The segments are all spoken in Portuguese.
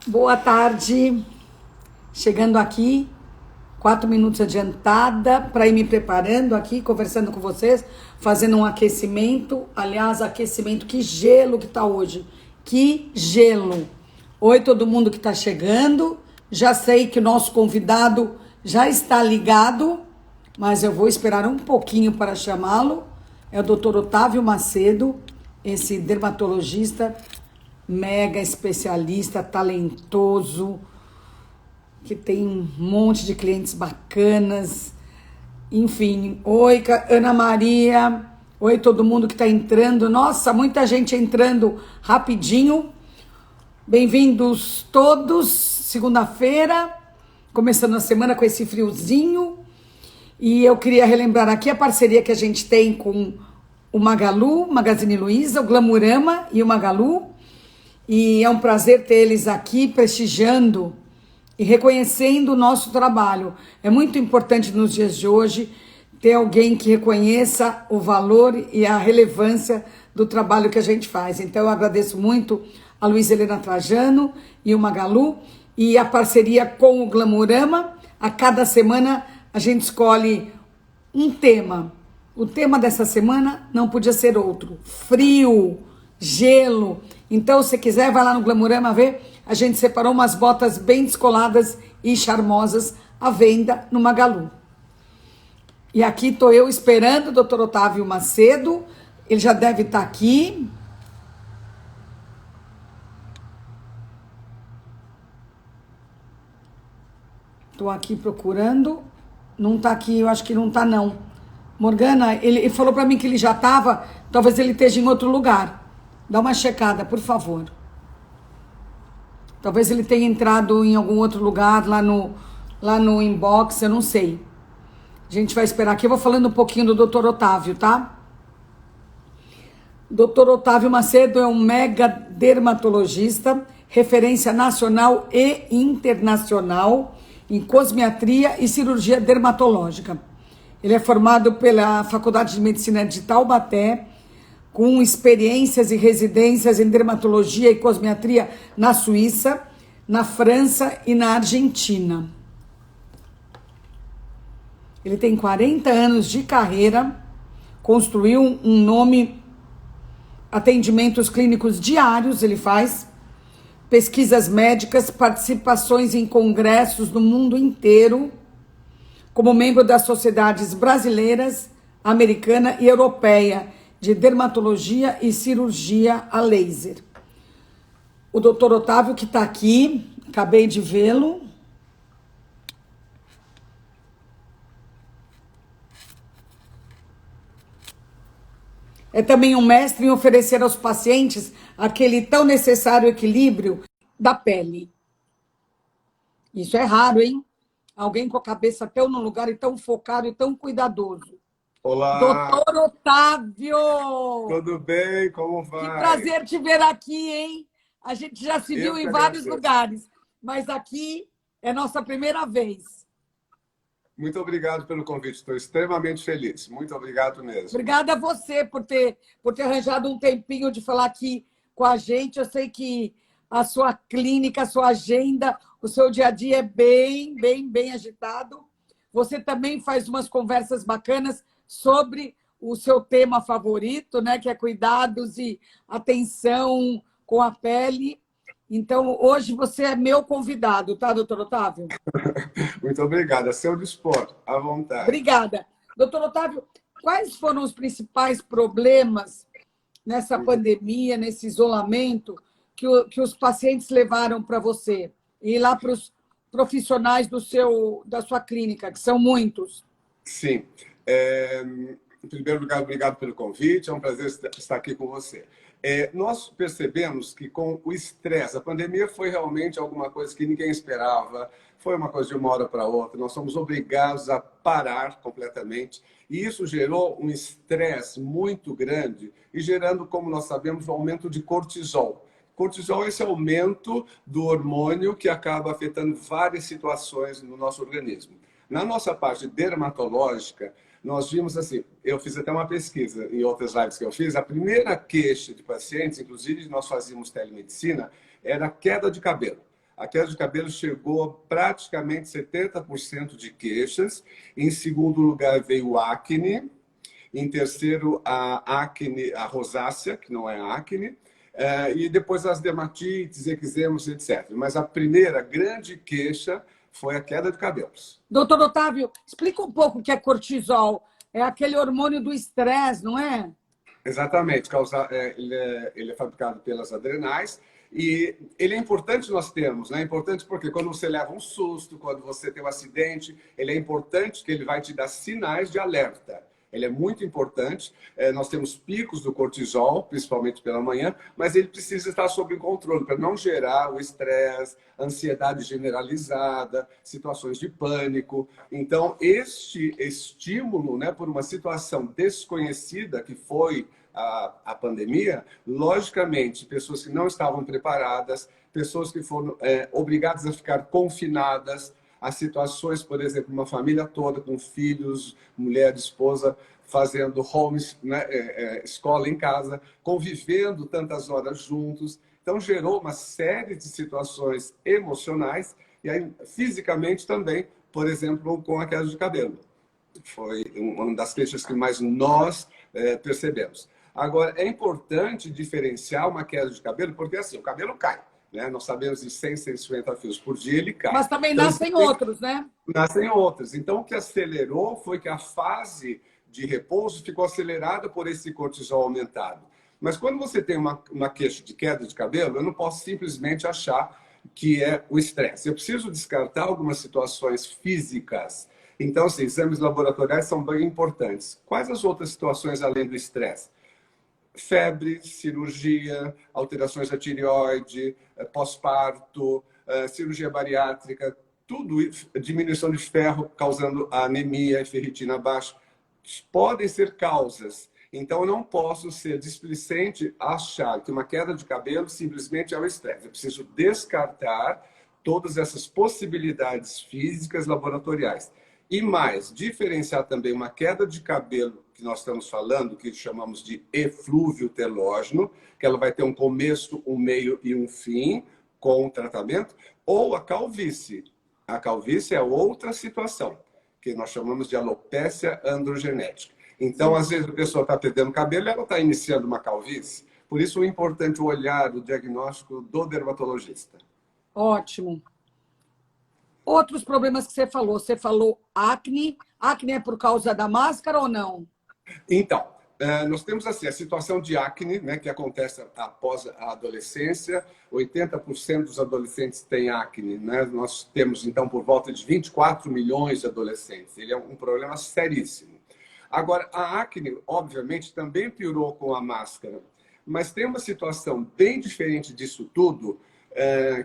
Boa tarde, chegando aqui, 4 minutos adiantada, para ir me preparando aqui, conversando com vocês, fazendo um aquecimento. Aliás, aquecimento, que gelo que tá hoje, que gelo. Oi, todo mundo que tá chegando, já sei que o nosso convidado já está ligado, mas eu vou esperar um pouquinho para chamá-lo. É o Dr. Otávio Macedo, esse dermatologista mega especialista, talentoso, que tem um monte de clientes bacanas. Enfim, oi, Ana Maria, oi todo mundo que está entrando. Nossa, muita gente entrando rapidinho. Bem-vindos todos, segunda-feira, começando a semana com esse friozinho. E eu queria relembrar aqui a parceria que a gente tem com o Magalu, Magazine Luiza, o Glamourama e o Magalu. E é um prazer ter eles aqui prestigiando e reconhecendo o nosso trabalho. É muito importante nos dias de hoje ter alguém que reconheça o valor e a relevância do trabalho que a gente faz. Então eu agradeço muito a Luiza Helena Trajano e o Magalu e a parceria com o Glamourama. A cada semana a gente escolhe um tema. O tema dessa semana não podia ser outro: frio, gelo. Então, se quiser, vai lá no Glamourama ver. A gente separou umas botas bem descoladas e charmosas à venda no Magalu. E aqui estou eu esperando o Dr. Otávio Macedo. Ele já deve estar aqui. Estou aqui procurando. Não está aqui, eu acho que não está não. Morgana, ele falou para mim que ele já estava. Talvez ele esteja em outro lugar. Dá uma checada, por favor. Talvez ele tenha entrado em algum outro lugar, lá no inbox, eu não sei. A gente vai esperar aqui. Eu vou falando um pouquinho do Dr. Otávio, tá? Dr. Otávio Macedo é um mega dermatologista, referência nacional e internacional em cosmetria e cirurgia dermatológica. Ele é formado pela Faculdade de Medicina de Taubaté, com experiências e residências em dermatologia e cosmetria na Suíça, na França e na Argentina. Ele tem 40 anos de carreira, construiu um nome, atendimentos clínicos diários ele faz, pesquisas médicas, participações em congressos no mundo inteiro, como membro das sociedades brasileiras, americana e europeia, de dermatologia e cirurgia a laser. O Dr. Otávio, que está aqui, acabei de vê-lo. É também um mestre em oferecer aos pacientes aquele tão necessário equilíbrio da pele. Isso é raro, hein? Alguém com a cabeça tão no lugar e tão focado e tão cuidadoso. Olá! Doutor Otávio! Tudo bem? Como Que vai? prazer te ver aqui, hein? A gente já se viu Eu que em vários agradeço. lugares, mas aqui é nossa primeira vez. Muito obrigado pelo convite, estou extremamente feliz. Muito obrigado mesmo. Obrigada a você por ter arranjado um tempinho de falar aqui com a gente. Eu sei que a sua clínica, a sua agenda, o seu dia a dia é bem agitado. Você também faz umas conversas bacanas sobre o seu tema favorito, né, que é cuidados e atenção com a pele. Então, hoje você é meu convidado, tá, doutor Otávio? Muito obrigado. A seu dispor, à vontade. Obrigada. Doutor Otávio, quais foram os principais problemas nessa pandemia, nesse isolamento, que os pacientes levaram para você? E lá para os profissionais da sua clínica, que são muitos. Sim. Em primeiro lugar, obrigado pelo convite. É um prazer estar aqui com você. Nós percebemos que com o estresse, a pandemia foi realmente alguma coisa que ninguém esperava, foi uma coisa de uma hora para outra, nós somos obrigados a parar completamente, e isso gerou um estresse muito grande, e gerando, como nós sabemos, um aumento de cortisol. Cortisol é esse aumento do hormônio que acaba afetando várias situações no nosso organismo. Na nossa parte dermatológica, nós vimos assim, eu fiz até uma pesquisa em outras lives que eu fiz, a primeira queixa de pacientes, inclusive nós fazíamos telemedicina, era queda de cabelo. A queda de cabelo chegou a praticamente 70% de queixas. Em segundo lugar veio acne. Em terceiro, a acne, a rosácea, que não é acne. E depois as dermatites, eczemas, etc. Mas a primeira grande queixa foi a queda de cabelos. Doutor Otávio, explica um pouco o que é cortisol. É aquele hormônio do estresse, não é? Exatamente. Ele é fabricado pelas adrenais. E ele é importante nós termos, né? É importante porque quando você leva um susto, quando você tem um acidente, ele é importante que ele vai te dar sinais de alerta. Ele é muito importante. Nós temos picos do cortisol, principalmente pela manhã, mas ele precisa estar sob controle para não gerar o estresse, ansiedade generalizada, situações de pânico. Então, este estímulo, né, por uma situação desconhecida que foi a pandemia, logicamente, pessoas que não estavam preparadas, pessoas que foram obrigadas a ficar confinadas, as situações, por exemplo, uma família toda com filhos, mulher, esposa, fazendo escola em casa, convivendo tantas horas juntos. Então, gerou uma série de situações emocionais e aí, fisicamente também, por exemplo, com a queda de cabelo. Foi uma das queixas que mais nós percebemos. Agora, é importante diferenciar uma queda de cabelo, porque assim, o cabelo cai. Né? Nós sabemos de 100, 150 fios por dia, ele cai. Mas também nascem outros, né? Nascem outros. Então, o que acelerou foi que a fase de repouso ficou acelerada por esse cortisol aumentado. Mas quando você tem uma queixa de queda de cabelo, eu não posso simplesmente achar que é o estresse. Eu preciso descartar algumas situações físicas. Então, assim, exames laboratoriais são bem importantes. Quais as outras situações além do estresse? Febre, cirurgia, alterações da tireoide, pós-parto, cirurgia bariátrica, tudo isso, diminuição de ferro causando anemia e ferritina baixa, podem ser causas. Então, eu não posso ser displicente a achar que uma queda de cabelo simplesmente é o estresse. Eu preciso descartar todas essas possibilidades físicas laboratoriais. E mais, diferenciar também uma queda de cabelo que nós estamos falando, que chamamos de eflúvio telógeno, que ela vai ter um começo, um meio e um fim com o tratamento, ou a calvície. A calvície é outra situação, que nós chamamos de alopécia androgenética. Então, às vezes, a pessoa está perdendo cabelo e ela está iniciando uma calvície. Por isso, é importante o olhar, o diagnóstico do dermatologista. Ótimo. Outros problemas que você falou acne. Acne é por causa da máscara ou não? Então, nós temos assim, a situação de acne, né, que acontece após a adolescência. 80% dos adolescentes têm acne. Né? Nós temos, então, por volta de 24 milhões de adolescentes. Ele é um problema seríssimo. Agora, a acne, obviamente, também piorou com a máscara. Mas tem uma situação bem diferente disso tudo,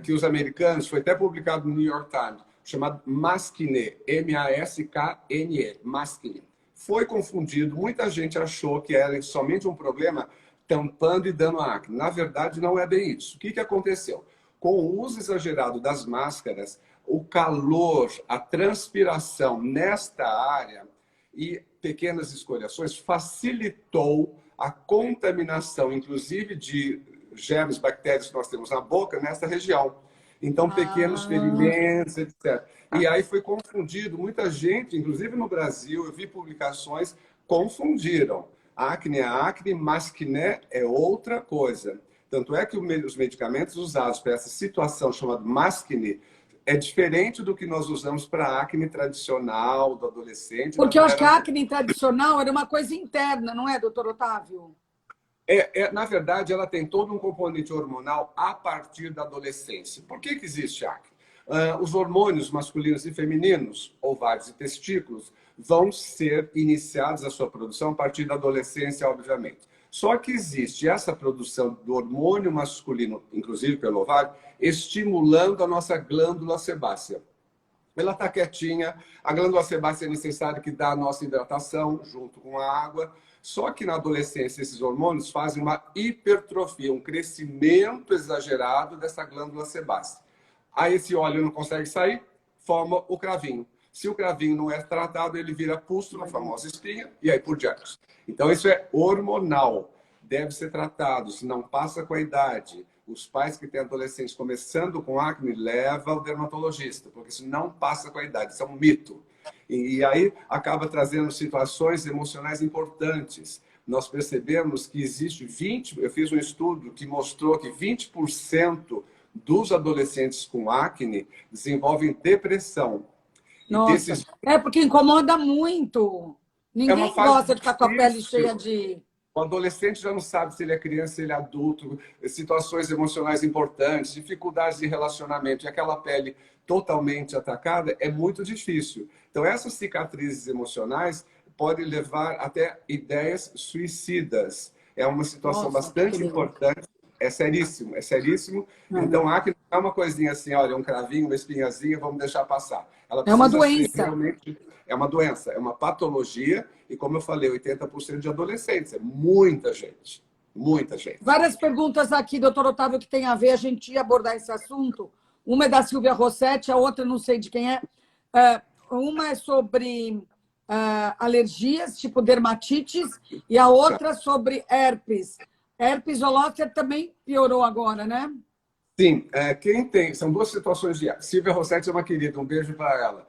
que os americanos, foi até publicado no New York Times, chamado maskne, M-A-S-K-N-E, maskne. Foi confundido, muita gente achou que era somente um problema tampando e dando acne. Na verdade, não é bem isso. O que aconteceu? Com o uso exagerado das máscaras, o calor, a transpiração nesta área e pequenas escoriações facilitou a contaminação, inclusive de germes, bactérias que nós temos na boca, nessa região. Então, pequenos ferimentos, etc. E aí foi confundido. Muita gente, inclusive no Brasil, eu vi publicações, confundiram. Acne é acne, maskne é outra coisa. Tanto é que os medicamentos usados para essa situação chamada maskne é diferente do que nós usamos para a acne tradicional, do adolescente. Porque eu acho que a acne tradicional era uma coisa interna, não é, doutor Otávio? Na verdade, ela tem todo um componente hormonal a partir da adolescência. Por que existe acne? Os hormônios masculinos e femininos, ovários e testículos, vão ser iniciados a sua produção a partir da adolescência, obviamente. Só que existe essa produção do hormônio masculino, inclusive pelo ovário, estimulando a nossa glândula sebácea. Ela está quietinha, a glândula sebácea é necessária que dá a nossa hidratação junto com a água. Só que na adolescência esses hormônios fazem uma hipertrofia, um crescimento exagerado dessa glândula sebácea. Aí esse óleo não consegue sair, forma o cravinho. Se o cravinho não é tratado, ele vira pústula, a famosa espinha, e aí por diante. Então isso é hormonal, deve ser tratado, se não passa com a idade. os pais que têm adolescentes começando com acne levam ao dermatologista, porque isso não passa com a idade, isso é um mito. E aí acaba trazendo situações emocionais importantes. Nós percebemos que existe 20, eu fiz um estudo que mostrou que 20% dos adolescentes com acne desenvolvem depressão. Nossa, porque incomoda muito. É uma Ninguém fase gosta de ficar com a pele difícil. cheia de... O adolescente já não sabe se ele é criança, se ele é adulto, situações emocionais importantes, dificuldades de relacionamento, e aquela pele totalmente atacada é muito difícil. Então, essas cicatrizes emocionais podem levar até ideias suicidas. É uma situação bastante importante. É seríssimo, é seríssimo. Então, acne não é uma coisinha assim, olha, um cravinho, uma espinhazinha, vamos deixar passar. Ela É uma precisa doença. ser realmente... É uma doença, é uma patologia. E, como eu falei, 80% de adolescentes. É muita gente. Muita gente. Várias perguntas aqui, doutor Otávio, que tem a ver. A gente ia abordar esse assunto. Uma é da Silvia Rossetti, a outra não sei de quem é. Uma é sobre alergias, tipo dermatites, e a outra sobre herpes. Herpes zoster também piorou agora, né? Sim, quem tem... São duas situações de herpes. Silvia Rossetti é uma querida, um beijo para ela.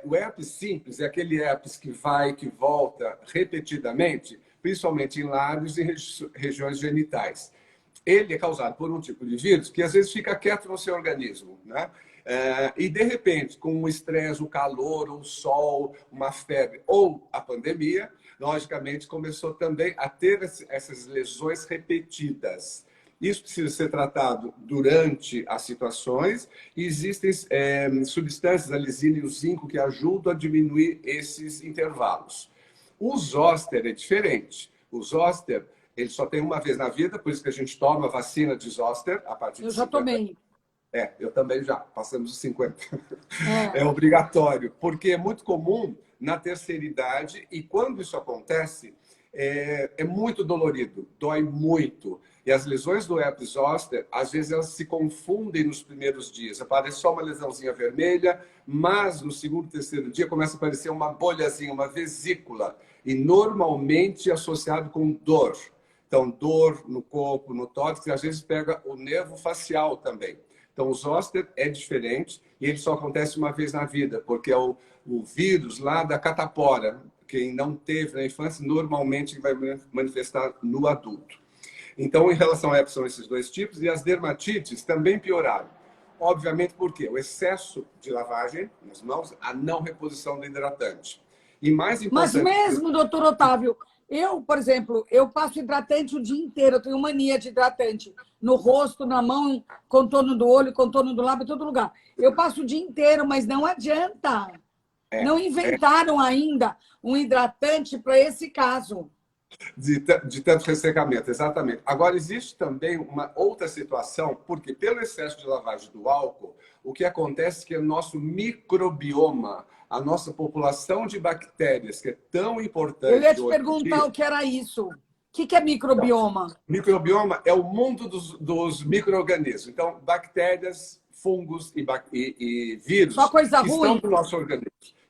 O herpes simples é aquele herpes que vai, que volta repetidamente, principalmente em lábios e regiões genitais. Ele é causado por um tipo de vírus que às vezes fica quieto no seu organismo, né? E de repente, com o estresse, o calor, o sol, uma febre ou a pandemia, logicamente começou também a ter essas lesões repetidas. Isso precisa ser tratado durante as situações e existem substâncias, a lisina e o zinco, que ajudam a diminuir esses intervalos. O zoster é diferente. O zoster, ele só tem uma vez na vida, por isso que a gente toma a vacina de zoster a partir de 50. Eu já tomei. Eu também já, passamos os 50. É obrigatório, porque é muito comum na terceira idade e quando isso acontece, é muito dolorido, dói muito. E as lesões do herpes zoster, às vezes elas se confundem nos primeiros dias. Aparece só uma lesãozinha vermelha, mas no segundo, terceiro dia começa a aparecer uma bolhazinha, uma vesícula. E normalmente associado com dor. Então, dor no corpo, no tórax, e às vezes pega o nervo facial também. Então, o zoster é diferente e ele só acontece uma vez na vida, porque é o vírus lá da catapora. Quem não teve na infância, normalmente vai manifestar no adulto. Então, em relação a herpes, são esses dois tipos, e as dermatites também pioraram. Obviamente, por quê? O excesso de lavagem nas mãos, a não reposição do hidratante. E mais importante... Mas mesmo, doutor Otávio, eu, por exemplo, eu passo hidratante o dia inteiro, eu tenho mania de hidratante no rosto, na mão, contorno do olho, contorno do lábio, em todo lugar. Eu passo o dia inteiro, mas não adianta. Não inventaram ainda um hidratante para esse caso. De tanto ressecamento, exatamente. Agora, existe também uma outra situação, porque pelo excesso de lavagem do álcool, o que acontece é que o nosso microbioma, a nossa população de bactérias, que é tão importante... Eu ia te perguntar o que era isso. O que é microbioma? Então, microbioma é o mundo dos micro-organismos. Então, bactérias, fungos e vírus Só coisa que ruim.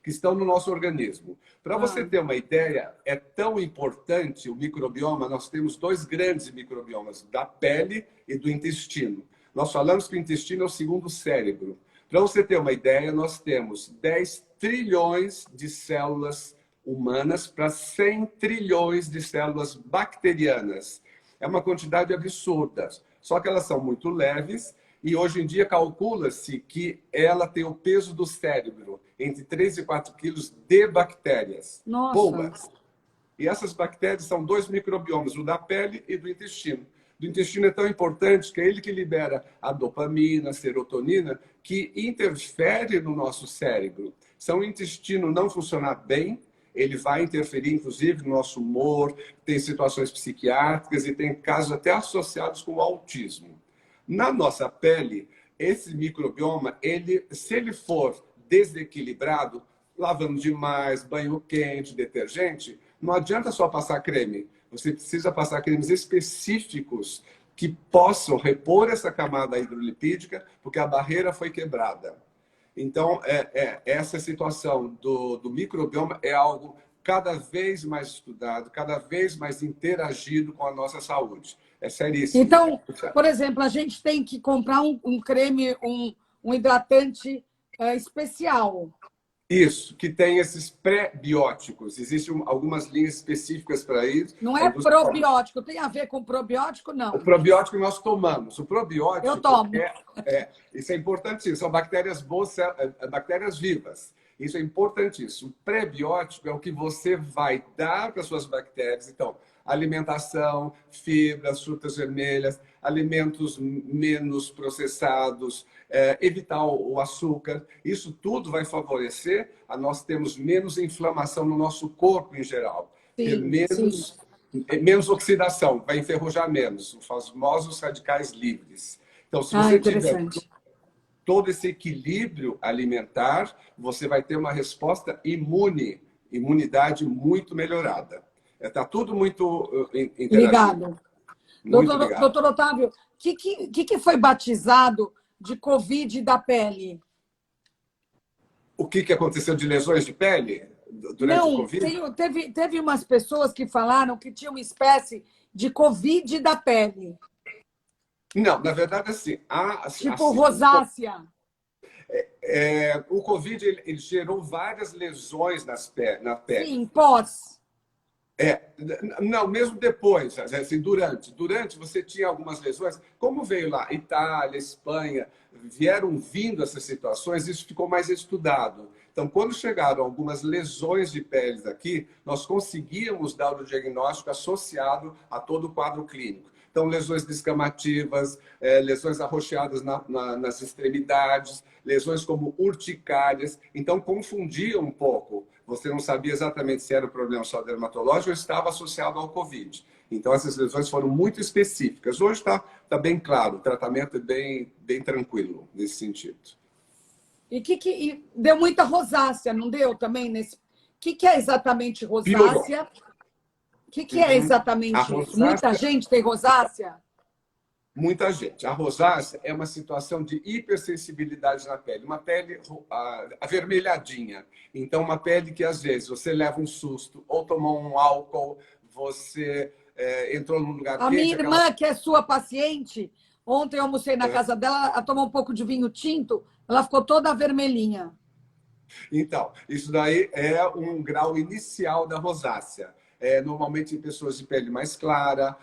estão no nosso organismo. Para você ter uma ideia, é tão importante o microbioma, nós temos dois grandes microbiomas, da pele e do intestino. Nós falamos que o intestino é o segundo cérebro. Para você ter uma ideia, nós temos 10 trilhões de células humanas para 100 trilhões de células bacterianas. É uma quantidade absurda. Só que elas são muito leves e hoje em dia calcula-se que ela tem o peso do cérebro, entre 3 e 4 quilos de bactérias. Nossa! Boas. E essas bactérias são dois microbiomas, o da pele e do intestino. Do intestino é tão importante que é ele que libera a dopamina, a serotonina, que interfere no nosso cérebro. Se o intestino não funcionar bem, ele vai interferir, inclusive, no nosso humor, tem situações psiquiátricas e tem casos até associados com o autismo. Na nossa pele, esse microbioma, se ele for desequilibrado, lavando demais, banho quente, detergente, não adianta só passar creme. Você precisa passar cremes específicos que possam repor essa camada hidrolipídica, porque a barreira foi quebrada. Então, essa situação do microbioma é algo cada vez mais estudado, cada vez mais interagido com a nossa saúde. É seríssimo. Então, por exemplo, a gente tem que comprar um creme, um hidratante especial. Isso, que tem esses pré-bióticos. Existem algumas linhas específicas para isso. Não é probiótico, tem a ver com probiótico, O não. probiótico nós tomamos. O Eu probiótico tomo. isso é importantíssimo. São bactérias boas, bactérias vivas. Isso é importantíssimo. O pré-biótico é o que você vai dar para as suas bactérias. Então, alimentação, fibras, frutas vermelhas, alimentos menos processados, evitar o açúcar. Isso tudo vai favorecer a nós termos menos inflamação no nosso corpo em geral. Ter Sim, sim. menos oxidação, vai enferrujar menos, os famosos radicais livres. Então, se Ah, você tiver interessante. todo esse equilíbrio alimentar, você vai ter uma resposta imunidade muito melhorada. Está tudo muito interagido. Ligado. Muito ligado. Doutor Otávio, o que foi batizado de Covid da pele? O que aconteceu de lesões de pele durante o Não, Covid? teve umas pessoas que falaram que tinha uma espécie de Covid da pele. Não, na verdade, assim... Tipo rosácea. O Covid ele gerou várias lesões na pele. Sim, pós. Não, mesmo depois, assim, durante você tinha algumas lesões, como veio lá, Itália, Espanha, vieram vindo essas situações, isso ficou mais estudado. Então, quando chegaram algumas lesões de peles aqui, nós conseguíamos dar o diagnóstico associado a todo o quadro clínico. Então, lesões descamativas, lesões arroxeadas nas extremidades, lesões como urticárias. Então, confundia um pouco. Você não sabia exatamente se era um problema só dermatológico ou estava associado ao Covid. Então, essas lesões foram muito específicas. Hoje está bem claro, o tratamento é bem tranquilo nesse sentido. E deu muita rosácea, não deu também? O que é exatamente rosácea? O que é exatamente isso? Muita gente tem rosácea? Muita gente. A rosácea é uma situação de hipersensibilidade na pele. Uma pele avermelhadinha. Então, uma pele que, às vezes, você leva um susto ou tomou um álcool, você entrou num lugar quente... A minha irmã, que é sua paciente, ontem eu almocei na casa dela, ela tomou um pouco de vinho tinto, ela ficou toda vermelhinha. Então, isso daí é um grau inicial da rosácea. Normalmente em pessoas de pele mais clara,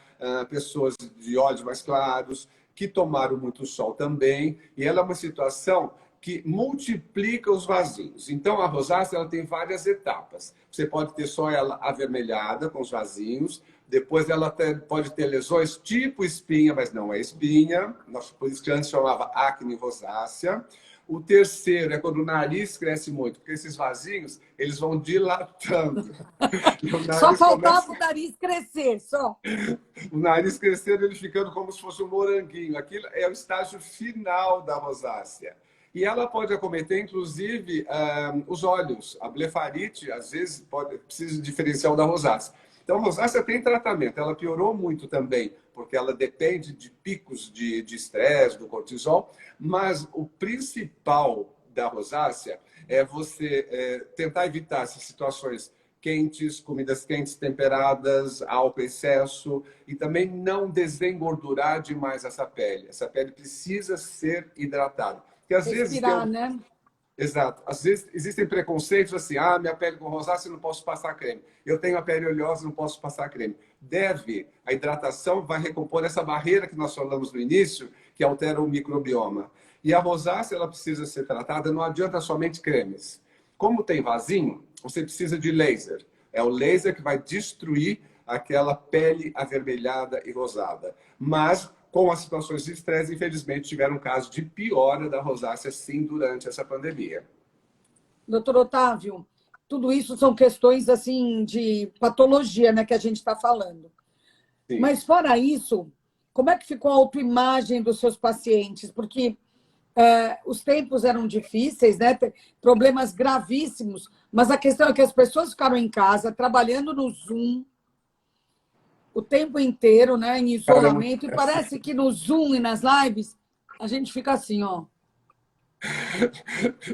pessoas de olhos mais claros, que tomaram muito sol também. E ela é uma situação que multiplica os vasinhos. Então, a rosácea ela tem várias etapas. Você pode ter só ela avermelhada, com os vasinhos. Depois ela pode ter lesões tipo espinha, mas não é espinha. Por isso que antes chamava acne rosácea. O terceiro é quando o nariz cresce muito, porque esses vasinhos, eles vão dilatando. Só faltava o nariz crescer, só. O nariz crescendo, ele ficando como se fosse um moranguinho. Aquilo é o estágio final da rosácea. E ela pode acometer, inclusive, os olhos. A blefarite, às vezes, precisa de diferencial da rosácea. Então, a rosácea tem tratamento. Ela piorou muito também, porque ela depende de picos de estresse, do cortisol. Mas o principal da rosácea é você tentar evitar essas situações quentes, comidas quentes temperadas, álcool em excesso, e também não desengordurar demais essa pele. Essa pele precisa ser hidratada. Porque às Respirar, vezes né? Exato. Às vezes existem preconceitos assim, minha pele com rosácea, não posso passar creme. Eu tenho a pele oleosa, não posso passar creme. A hidratação vai recompor essa barreira que nós falamos no início, que altera o microbioma. E a rosácea, ela precisa ser tratada, não adianta somente cremes. Como tem vasinho, você precisa de laser. É o laser que vai destruir aquela pele avermelhada e rosada. Mas com as situações de estresse, infelizmente, tiveram casos de piora da rosácea, sim, durante essa pandemia. Doutor Otávio, tudo isso são questões assim de patologia, né, que a gente está falando. Sim. Mas, fora isso, como é que ficou a autoimagem dos seus pacientes? Porque os tempos eram difíceis, né? Problemas gravíssimos, mas a questão é que as pessoas ficaram em casa, trabalhando no Zoom, o tempo inteiro, né, em isolamento, e parece que no Zoom e nas lives a gente fica assim, ó.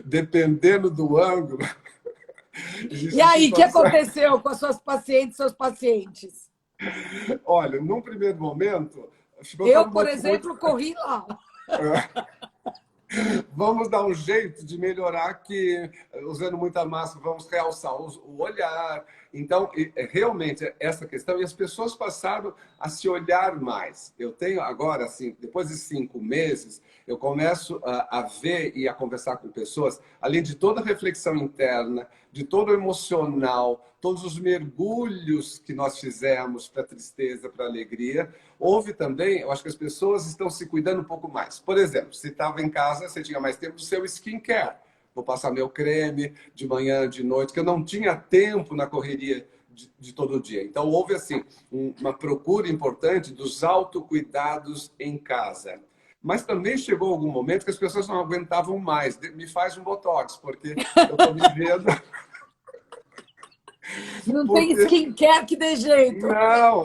Dependendo do ângulo. E aí, o que aconteceu com as suas pacientes e seus pacientes? Olha, num primeiro momento, ficou Eu, todo por mundo muito... exemplo, corri lá. Vamos dar um jeito de melhorar que, usando muita máscara, vamos realçar o olhar. Então, realmente, essa questão, e as pessoas passaram a se olhar mais. Eu tenho agora, assim, depois de 5 meses, eu começo a ver e a conversar com pessoas, além de toda a reflexão interna, de todo o emocional, todos os mergulhos que nós fizemos para a tristeza, para a alegria. Houve também, eu acho que as pessoas estão se cuidando um pouco mais. Por exemplo, se estava em casa, você tinha mais tempo do seu skincare. Vou passar meu creme de manhã, de noite, que eu não tinha tempo na correria de todo dia. Então, houve, assim, uma procura importante dos autocuidados em casa. Mas também chegou algum momento que as pessoas não aguentavam mais. Me faz um botox, porque eu estou me vendo... Não tem Porque skincare que dê jeito.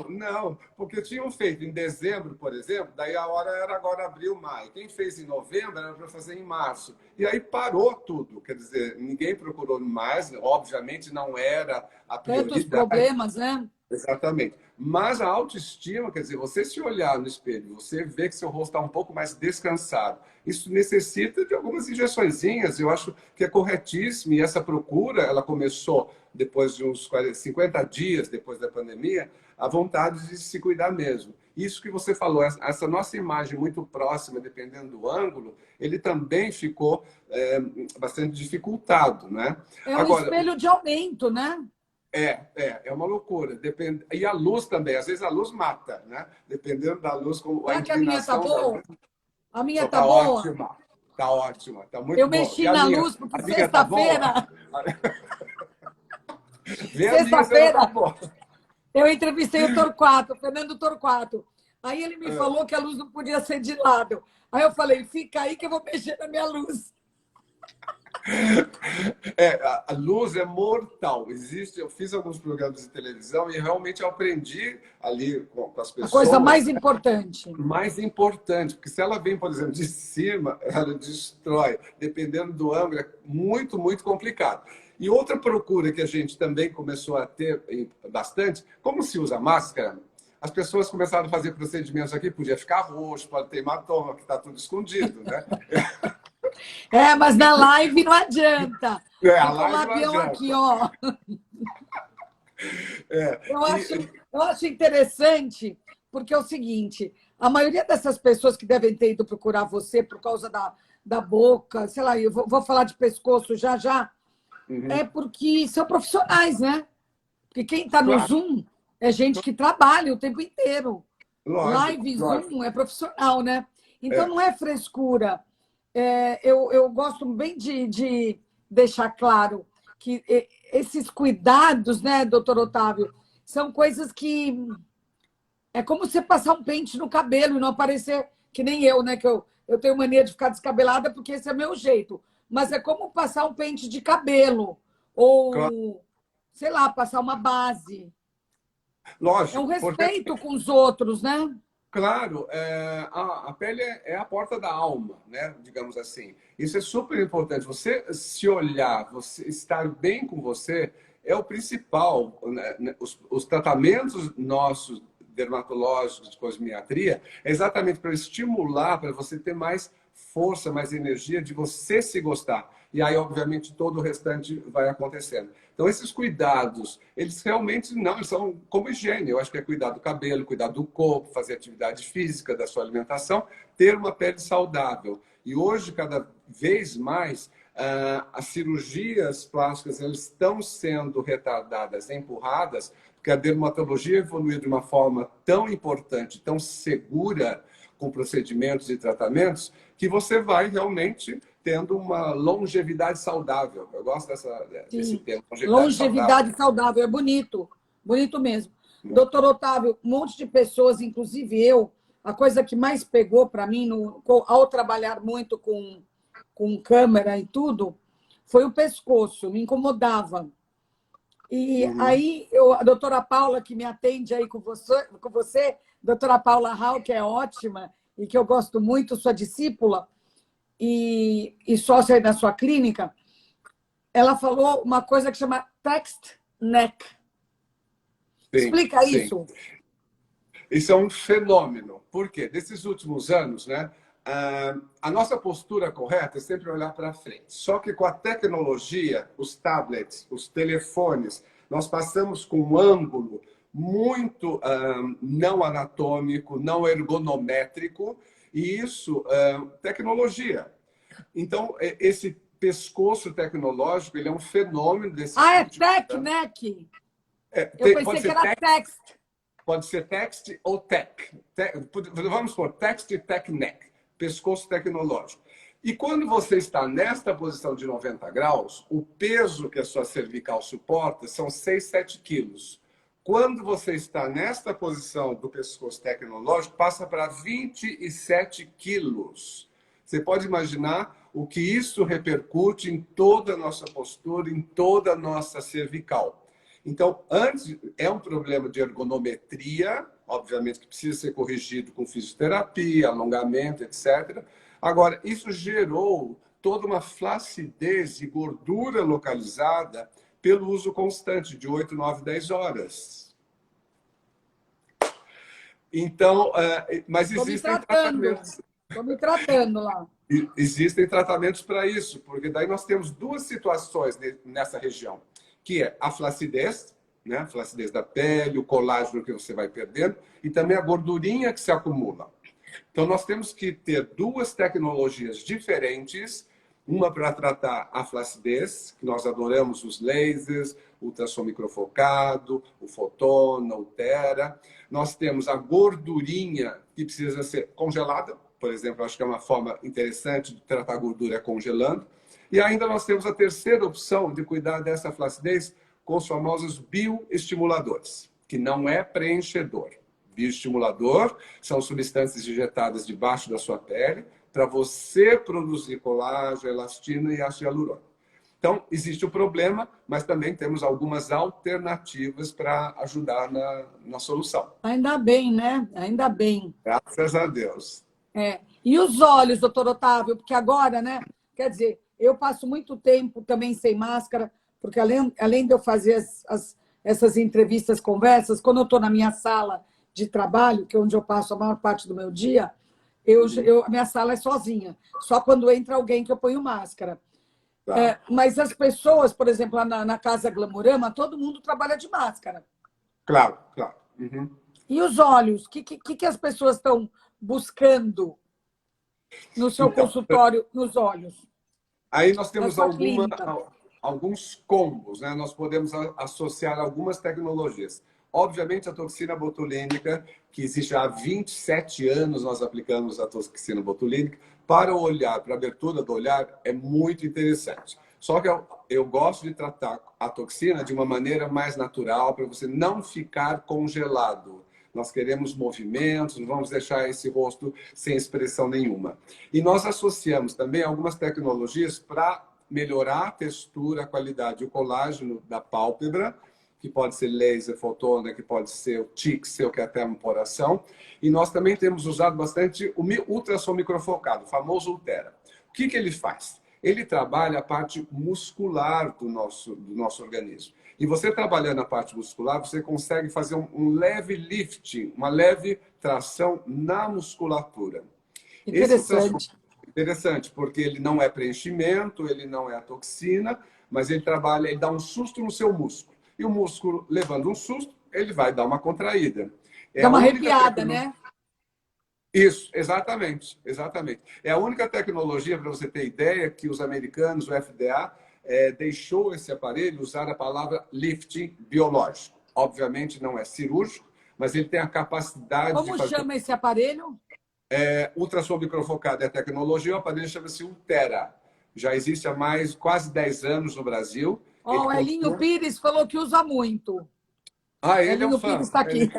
não, porque tinham feito em dezembro, por exemplo, daí a hora era agora abril, maio. Quem fez em novembro era para fazer em março. E aí parou tudo, quer dizer, ninguém procurou mais, obviamente não era a Tantos prioridade. problemas, né? Exatamente. Mas a autoestima, quer dizer, você se olhar no espelho, você vê que seu rosto está um pouco mais descansado. Isso necessita de algumas injeçõezinhas. Eu acho que é corretíssimo. E essa procura, ela começou depois de uns 50 dias depois da pandemia, a vontade de se cuidar mesmo. Isso que você falou, essa nossa imagem muito próxima, dependendo do ângulo, ele também ficou bastante dificultado, né? É um Agora, espelho de aumento, né? é uma loucura. E a luz também, às vezes a luz mata, né? Dependendo da luz, a Será que a minha tá inclinação da boa? luz. A minha tá Está boa? ótima, está ótima, está muito Eu bom. E mexi na luz, porque a minha tá boa? sexta-feira, Vê a minha se ela tá sexta-feira, boa. eu entrevistei o Torquato, o Fernando Torquato. Aí ele me falou que a luz não podia ser de lado. Aí eu falei, fica aí que eu vou mexer na minha luz. A luz é mortal. Existe, eu fiz alguns programas de televisão e realmente eu aprendi ali com as A coisa pessoas. mais importante. Mais importante, porque se ela vem, por exemplo, de cima, ela destrói. Dependendo do ângulo, é muito, muito complicado. E outra procura que a gente também começou a ter bastante, como se usa máscara, as pessoas começaram a fazer procedimentos aqui, podia ficar roxo, pode ter hematoma, que está tudo escondido, né? Mas na live não adianta. A Fica o live não labião adianta. aqui, ó. É, Eu acho interessante, porque é o seguinte, a maioria dessas pessoas que devem ter ido procurar você por causa da boca, sei lá, eu vou falar de pescoço já já, é porque são profissionais, né? Porque quem está no claro, Zoom é gente que trabalha o tempo inteiro. lógico, Live lógico. Zoom é profissional, né? Então É, não é frescura. Eu gosto bem de deixar claro que esses cuidados, né, doutor Otávio, são coisas que é como você passar um pente no cabelo e não aparecer que nem eu, né? Que eu tenho mania de ficar descabelada porque esse é meu jeito. Mas é como passar um pente de cabelo claro, ou, sei lá, passar uma base. É um lógico, porque respeito com os outros, né? claro, a pele é a porta da alma, né? Digamos assim. Isso é super importante. Você se olhar, você estar bem com você é o principal, né? Os tratamentos nossos dermatológicos de cosmiatria é exatamente para estimular, para você ter mais força, mais energia de você se gostar. E aí, obviamente, todo o restante vai acontecendo. Então, esses cuidados, eles realmente não, eles são como higiene. Eu acho que é cuidar do cabelo, cuidar do corpo, fazer atividade física, da sua alimentação, ter uma pele saudável. E hoje, cada vez mais, as cirurgias plásticas elas estão sendo retardadas, empurradas, porque a dermatologia evoluiu de uma forma tão importante, tão segura, com procedimentos e tratamentos, que você vai realmente tendo uma longevidade saudável. Eu gosto desse Sim. termo, longevidade saudável. Longevidade saudável, é bonito, bonito mesmo. Doutor Otávio, um monte de pessoas, inclusive eu, a coisa que mais pegou para mim, ao trabalhar muito com câmera e tudo, foi o pescoço, me incomodava. E aí, a doutora Paula, que me atende aí com você, doutora Paula Hall, que é ótima e que eu gosto muito, sua discípula e sócia aí da sua clínica, ela falou uma coisa que chama text neck. Sim, Explica sim. isso. Isso é um fenômeno. Por quê? Desses últimos anos, né, a nossa postura correta é sempre olhar para frente. Só que com a tecnologia, os tablets, os telefones, nós passamos com um ângulo muito não anatômico, não ergonométrico, e isso, tecnologia. Então, esse pescoço tecnológico, ele é um fenômeno desse Ah, é tech, neck? Eu pensei que era text. Pode ser text ou tech. Vamos por text e tech neck, pescoço tecnológico. E quando você está nesta posição de 90 graus, o peso que a sua cervical suporta são 6, 7 quilos. Quando você está nesta posição do pescoço tecnológico, passa para 27 quilos. Você pode imaginar o que isso repercute em toda a nossa postura, em toda a nossa cervical. Então, antes, é um problema de ergonometria, obviamente que precisa ser corrigido com fisioterapia, alongamento, etc. Agora, isso gerou toda uma flacidez e gordura localizada pelo uso constante de 8, 9, 10 horas. Então, mas existem tratamentos. Estou me tratando lá. Existem tratamentos para isso, porque daí nós temos duas situações nessa região, que é a flacidez, né? A flacidez da pele, o colágeno que você vai perdendo, e também a gordurinha que se acumula. Então, nós temos que ter duas tecnologias diferentes, uma para tratar a flacidez, que nós adoramos os lasers, o ultrassom microfocado, o fotona, o tera. Nós temos a gordurinha, que precisa ser congelada, por exemplo, acho que é uma forma interessante de tratar a gordura congelando. E ainda nós temos a terceira opção de cuidar dessa flacidez com os famosos bioestimuladores, que não é preenchedor. Bioestimulador são substâncias injetadas debaixo da sua pele para você produzir colágeno, elastina e ácido hialurônico. Então, existe o problema, mas também temos algumas alternativas para ajudar na solução. Ainda bem, né? Ainda bem. Graças a Deus. E os olhos, doutor Otávio? Porque agora, né? Quer dizer, eu passo muito tempo também sem máscara, porque além de eu fazer essas entrevistas, conversas, quando eu estou na minha sala de trabalho, que é onde eu passo a maior parte do meu dia, a minha sala é sozinha. Só quando entra alguém que eu ponho máscara. Tá. Mas as pessoas, por exemplo, lá na Casa Glamorama, todo mundo trabalha de máscara. Claro, claro. Uhum. E os olhos? O que as pessoas estão buscando no seu consultório, nos olhos? Aí nós temos alguns combos, né? Nós podemos associar algumas tecnologias. Obviamente, a toxina botulínica, que existe há 27 anos, nós aplicamos a toxina botulínica para o olhar, para a abertura do olhar, é muito interessante. Só que eu gosto de tratar a toxina de uma maneira mais natural, para você não ficar congelado. Nós queremos movimentos, não vamos deixar esse rosto sem expressão nenhuma. E nós associamos também algumas tecnologias para melhorar a textura, a qualidade, o colágeno da pálpebra, que pode ser laser, fotona, que pode ser o Tixel, que é a termoporação. E nós também temos usado bastante o ultrassom microfocado, o famoso Ultera. O que ele faz? Ele trabalha a parte muscular do nosso organismo. E você trabalhando a parte muscular, você consegue fazer um leve lifting, uma leve tração na musculatura. Interessante. Interessante, porque ele não é preenchimento, ele não é a toxina, mas ele trabalha, ele dá um susto no seu músculo. E o músculo, levando um susto, ele vai dar uma contraída. Dá uma arrepiada, né? Isso, exatamente, exatamente. É a única tecnologia, para você ter ideia, que os americanos, o FDA, deixou esse aparelho usar a palavra lifting biológico. Obviamente não é cirúrgico, mas ele tem a capacidade de fazer... Como chama esse aparelho? Ultrassom microfocado é a tecnologia, o aparelho chama-se Ultera. Já existe há quase 10 anos no Brasil. O Elinho Pires falou que usa muito. Ele é um fã. Pires está aqui.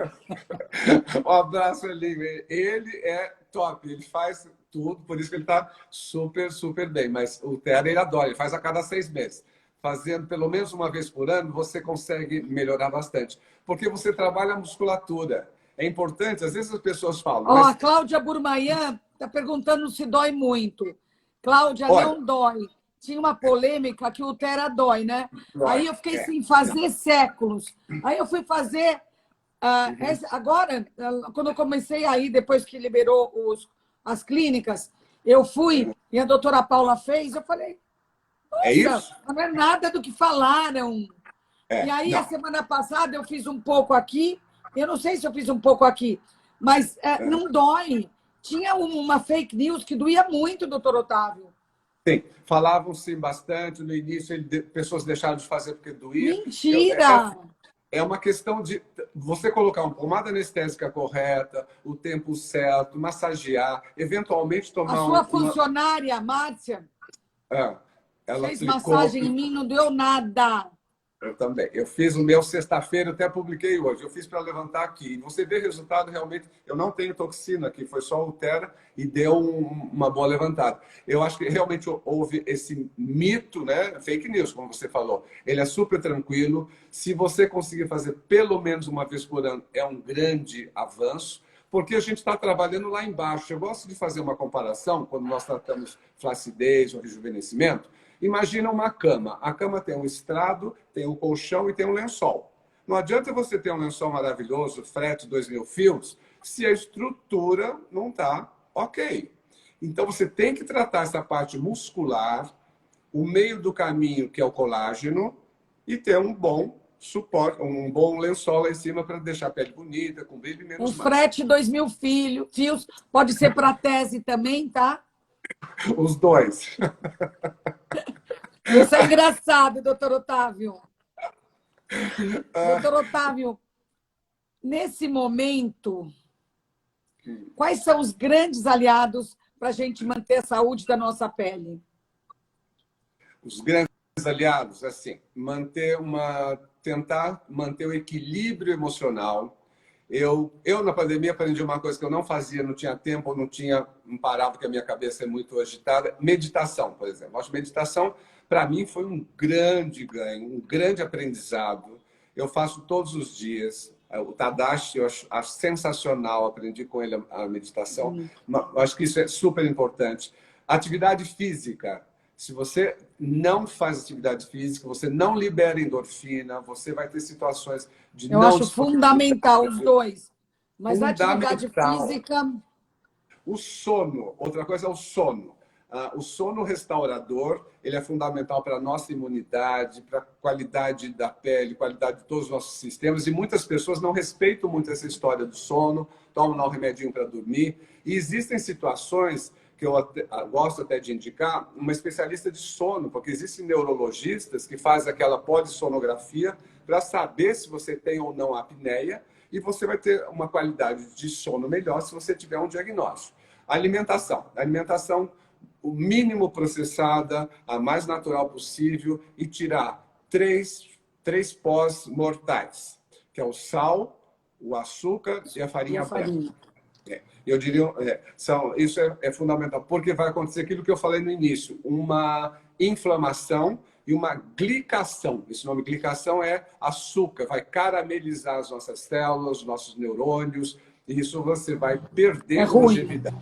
Um abraço, Elinho. Ele é top, ele faz tudo, por isso que ele está super, super bem. Mas o Ultera ele adora, ele faz a cada 6 meses. Fazendo pelo menos uma vez por ano, você consegue melhorar bastante. Porque você trabalha a musculatura. É importante, às vezes as pessoas falam... A Cláudia Burmaian está perguntando se dói muito. Cláudia, não dói. Tinha uma polêmica que o Ultera dói, né? Aí eu fiquei sem fazer séculos. Aí eu fui fazer Agora, quando eu comecei aí, depois que liberou as clínicas, eu fui e a doutora Paula fez, eu falei, É nossa, isso? não é nada do que falaram. E aí, a Não. semana passada, eu fiz um pouco aqui, eu não sei se eu fiz um pouco aqui, mas não dói. Tinha uma fake news que doía muito, doutor Otávio. Sim, falavam sim bastante no início, pessoas deixaram de fazer porque doía. Mentira! É uma questão de você colocar uma pomada anestésica correta, o tempo certo, massagear, eventualmente A tomar sua uma. funcionária, Márcia, Ela fez aplicou. massagem em mim, não deu nada. Eu também. Eu fiz o meu sexta-feira, até publiquei hoje. Eu fiz para levantar aqui. E você vê resultado realmente. Eu não tenho toxina aqui, foi só Ultera e deu uma boa levantada. Eu acho que realmente houve esse mito, né? Fake news, como você falou. Ele é super tranquilo. Se você conseguir fazer pelo menos uma vez por ano, é um grande avanço. Porque a gente está trabalhando lá embaixo. Eu gosto de fazer uma comparação quando nós tratamos flacidez ou rejuvenescimento. Imagina uma cama. A cama tem um estrado, tem um colchão e tem um lençol. Não adianta você ter um lençol maravilhoso, frete 2.000 fios, se a estrutura não está ok. Então você tem que tratar essa parte muscular, o meio do caminho, que é o colágeno, e ter um bom suporte, um bom lençol lá em cima para deixar a pele bonita, com brilho e Um menos mancha. frete 2.000 fios, pode ser para tese também, tá? Os dois. Isso é engraçado, doutor Otávio. Doutor Otávio, nesse momento, quais são os grandes aliados para a gente manter a saúde da nossa pele? Os grandes aliados, assim, tentar manter o equilíbrio emocional. Eu, na pandemia, aprendi uma coisa que eu não fazia, não tinha tempo, não parava, porque a minha cabeça é muito agitada. Meditação, por exemplo. Acho que meditação, para mim, foi um grande ganho, um grande aprendizado. Eu faço todos os dias. O Tadashi, eu acho sensacional, aprendi com ele a meditação. Eu acho que isso é super importante. Atividade física. Se você não faz atividade física, você não libera endorfina, você vai ter situações de Eu não acho disponibilidade. fundamental os dois. Mas a atividade Fundamental. física. O sono, outra coisa é o sono. O sono restaurador, ele é fundamental para a nossa imunidade, para a qualidade da pele, qualidade de todos os nossos sistemas. E muitas pessoas não respeitam muito essa história do sono, tomam lá um remedinho para dormir. E existem situações que eu gosto até de indicar uma especialista de sono, porque existem neurologistas que fazem aquela polissonografia para saber se você tem ou não apneia, e você vai ter uma qualidade de sono melhor se você tiver um diagnóstico. Alimentação. Alimentação o mínimo processada, a mais natural possível, e tirar três pós mortais, que é o sal, o açúcar e a farinha branca. Eu diria, isso é fundamental, porque vai acontecer aquilo que eu falei no início, uma inflamação e uma glicação. Esse nome glicação é açúcar, vai caramelizar as nossas células, os nossos neurônios, e isso você vai perder longevidade.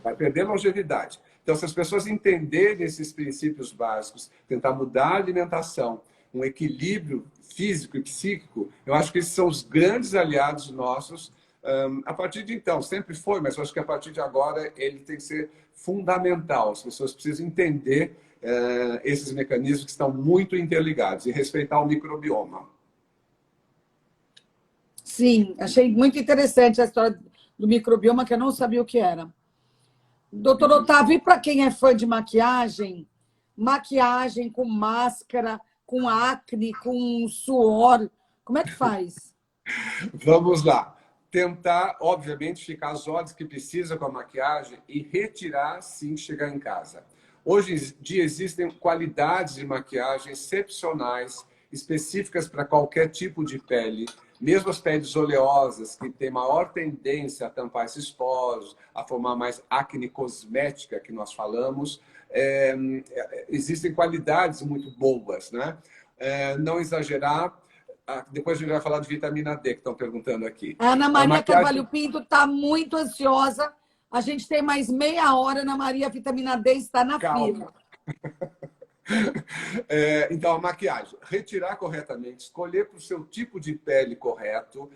Vai perder longevidade. Então, se as pessoas entenderem esses princípios básicos, tentar mudar a alimentação, um equilíbrio físico e psíquico, eu acho que esses são os grandes aliados nossos. A partir de então, sempre foi, mas eu acho que a partir de agora ele tem que ser fundamental. As pessoas precisam entender esses mecanismos que estão muito interligados e respeitar o microbioma. Sim, achei muito interessante a história do microbioma, que eu não sabia o que era. Doutor Otávio, e para quem é fã de maquiagem, maquiagem com máscara, com acne, com suor, como é que faz? Vamos lá. Tentar, obviamente, ficar as horas que precisa com a maquiagem e retirar assim que chegar em casa. Hoje em dia existem qualidades de maquiagem excepcionais, específicas para qualquer tipo de pele. Mesmo as peles oleosas, que têm maior tendência a tampar esses poros, a formar mais acne cosmética, que nós falamos, existem qualidades muito boas, né? Não exagerar. Depois a gente vai falar de vitamina D, que estão perguntando aqui. A Ana Maria maquiagem... Carvalho Pinto está muito ansiosa. A gente tem mais meia hora, Ana Maria, a vitamina D está na fila. Então, a maquiagem. Retirar corretamente, escolher para o seu tipo de pele correto.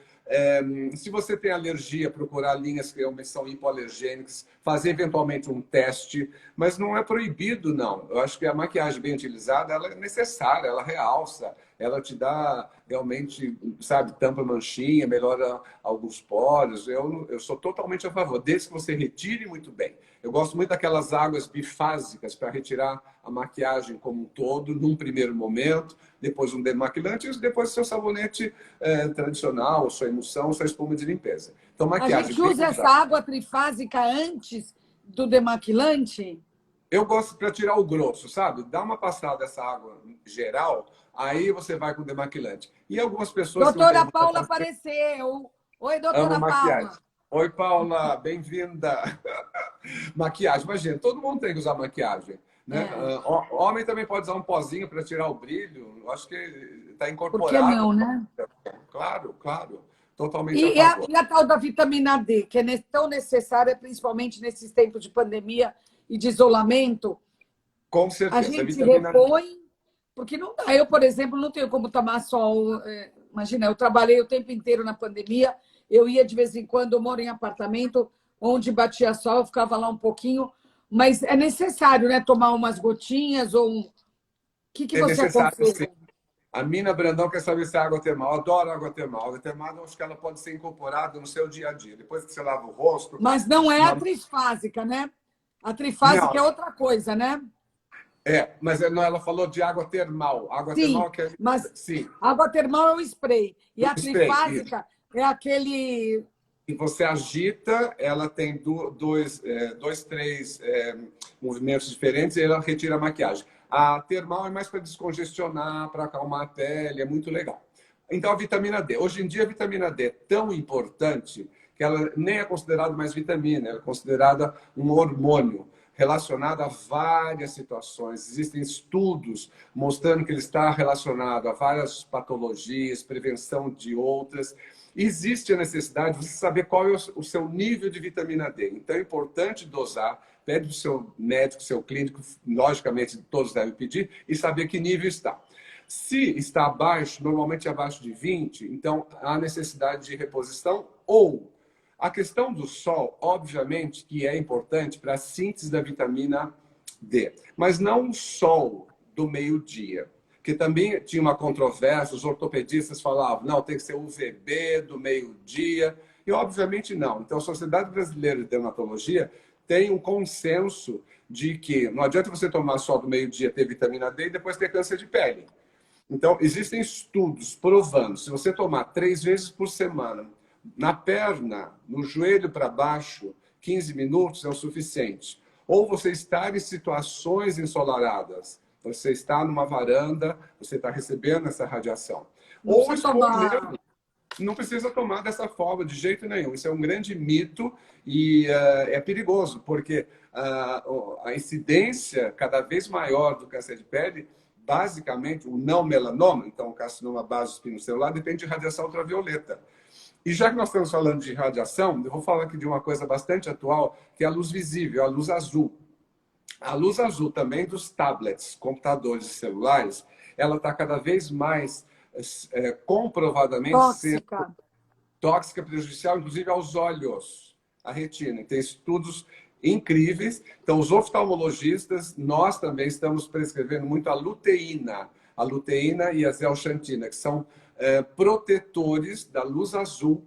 Se você tem alergia, procurar linhas que são hipoalergênicas, fazer eventualmente um teste, mas não é proibido, não. Eu acho que a maquiagem bem utilizada, ela é necessária, ela realça, ela te dá realmente, sabe, tampa manchinha, melhora alguns poros. Eu sou totalmente a favor, desde que você retire muito bem. Eu gosto muito daquelas águas bifásicas para retirar a maquiagem como um todo, num primeiro momento, depois um demaquilante e depois seu sabonete tradicional, sua emulsão, sua espuma de limpeza. Então, A maquiagem gente bem usa essa usada. água trifásica antes do demaquilante? Eu gosto para tirar o grosso, sabe? Dá uma passada dessa água geral, aí você vai com o demaquilante. E algumas pessoas que não têm Doutora muita Paula paciência apareceu. Oi, amam doutora maquiagem. Paula. Oi, Paula, bem-vinda. Maquiagem, imagina, todo mundo tem que usar maquiagem. Né? É, Homem também pode usar um pozinho para tirar o brilho. Eu acho que está por que incorporado. não, né? Claro, claro. Totalmente a E a, favor. e a tal da vitamina D, que é tão necessária, principalmente nesses tempos de pandemia e de isolamento, Com a certeza. A gente vitamina D. repõe, porque não dá. Eu, por exemplo, não tenho como tomar sol. Imagina, eu trabalhei o tempo inteiro na pandemia, eu ia de vez em quando, eu moro em apartamento, onde batia sol, eu ficava lá um pouquinho, mas é necessário, né, tomar umas gotinhas ou um... O que É você necessário, sim. aconselha? A Mina Brandão quer saber se é água termal. Eu adoro água termal. Água termal, eu acho que ela pode ser incorporada no seu dia a dia. Depois que você lava o rosto. Mas não é a Uma... trifásica, né? A trifásica é Não, outra coisa, né? mas não, ela falou de água termal. Água Sim, termal que é. mas Sim, água termal é o spray. E o a spray. Isso. trifásica é aquele. E você agita, ela tem dois, três movimentos diferentes e ela retira a maquiagem. A termal é mais para descongestionar, para acalmar a pele, é muito legal. Então, a vitamina D. Hoje em dia, a vitamina D é tão importante que ela nem é considerada mais vitamina, ela é considerada um hormônio relacionado a várias situações. Existem estudos mostrando que ele está relacionado a várias patologias, prevenção de outras. Existe a necessidade de você saber qual é o seu nível de vitamina D. Então, é importante dosar, pede para o seu médico, seu clínico, logicamente todos devem pedir, e saber que nível está. Se está abaixo, normalmente abaixo de 20, então há necessidade de reposição ou a questão do sol, obviamente, que é importante para a síntese da vitamina D, mas não o sol do meio-dia, que também tinha uma controvérsia, os ortopedistas falavam, não, tem que ser UVB do meio-dia, e obviamente não. Então, a Sociedade Brasileira de Dermatologia tem um consenso de que não adianta você tomar sol do meio-dia, ter vitamina D e depois ter câncer de pele. Então, existem estudos provando, se você tomar 3 vezes por semana, na perna, no joelho para baixo, 15 minutos é o suficiente. Ou você estar em situações ensolaradas, você está numa varanda, você está recebendo essa radiação. Não Ou precisa expor tomar. mesmo. Não precisa tomar dessa forma, de jeito nenhum. Isso é um grande mito e é perigoso, porque a incidência cada vez maior do câncer de pele, basicamente, o não melanoma, então o carcinoma base espinocelular, depende de radiação ultravioleta. E já que nós estamos falando de radiação, eu vou falar aqui de uma coisa bastante atual, que é a luz visível, a luz azul. A luz azul também dos tablets, computadores e celulares, ela está cada vez mais comprovadamente sendo Tóxica. tóxica, prejudicial, inclusive aos olhos, à retina. Tem estudos incríveis. Então, os oftalmologistas, nós também estamos prescrevendo muito a luteína e a zeaxantina, que são protetores da luz azul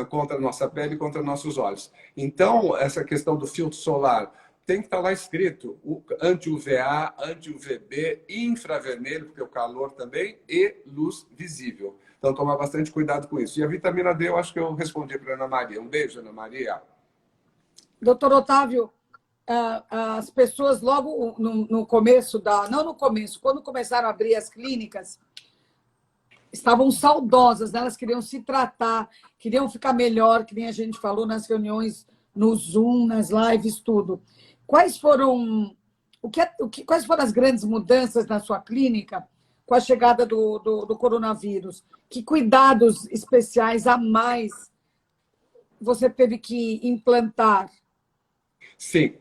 contra a nossa pele e contra nossos olhos. Então, essa questão do filtro solar tem que estar lá escrito anti-UVA, anti-UVB, infravermelho, porque o calor também, e luz visível. Então, tomar bastante cuidado com isso. E a vitamina D, eu acho que eu respondi para a Ana Maria. Um beijo, Ana Maria. Doutor Otávio, as pessoas logo no começo não no começo, quando começaram a abrir as clínicas, estavam saudosas, né? Elas queriam se tratar, queriam ficar melhor, que nem a gente falou nas reuniões, no Zoom, nas lives, tudo. Quais foram quais foram as grandes mudanças na sua clínica com a chegada do coronavírus? Que cuidados especiais a mais você teve que implantar? Sim,